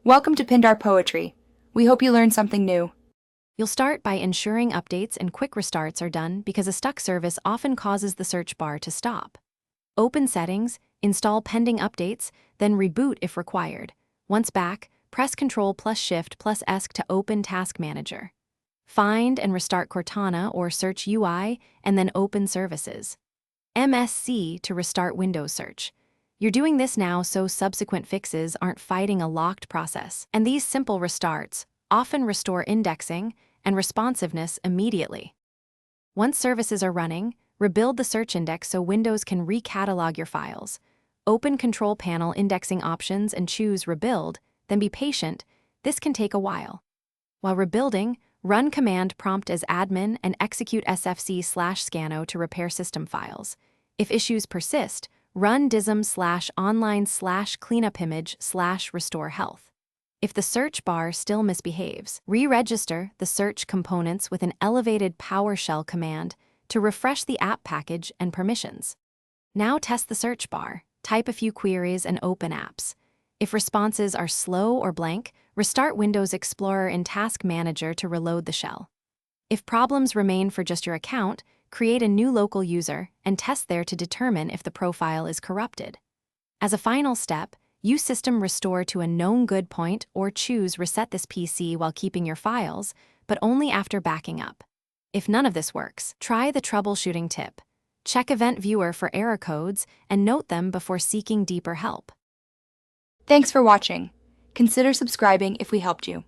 Welcome to Pindar Poetry. We hope you learned something new. You'll start by ensuring updates and quick restarts are done because a stuck service often causes the search bar to stop. Open Settings, install pending updates, then reboot if required. Once back, press Ctrl+Shift+S to open Task Manager. Find and restart Cortana or Search UI, and then open Services. MSC to restart Windows Search. You're doing this now so subsequent fixes aren't fighting a locked process, and these simple restarts often restore indexing and responsiveness immediately. Once services are running, rebuild the search index so Windows can recatalog your files. Open Control Panel indexing options and choose Rebuild, then be patient. This can take a while. While rebuilding, run command prompt as admin and execute sfc/scanno to repair system files. If issues persist, run dism/online/cleanupimage/restore health. If the search bar still misbehaves, re-register the search components with an elevated PowerShell command to refresh the app package and permissions. Now test the search bar, type a few queries and open apps. If responses are slow or blank, restart Windows Explorer in Task Manager to reload the shell. If problems remain for just your account, create a new local user and test there to determine if the profile is corrupted. As a final step, use System Restore to a known good point or choose Reset this PC while keeping your files, but only after backing up. If none of this works, try the troubleshooting tip. Check Event Viewer for error codes and note them before seeking deeper help. Thanks for watching. Consider subscribing if we helped you.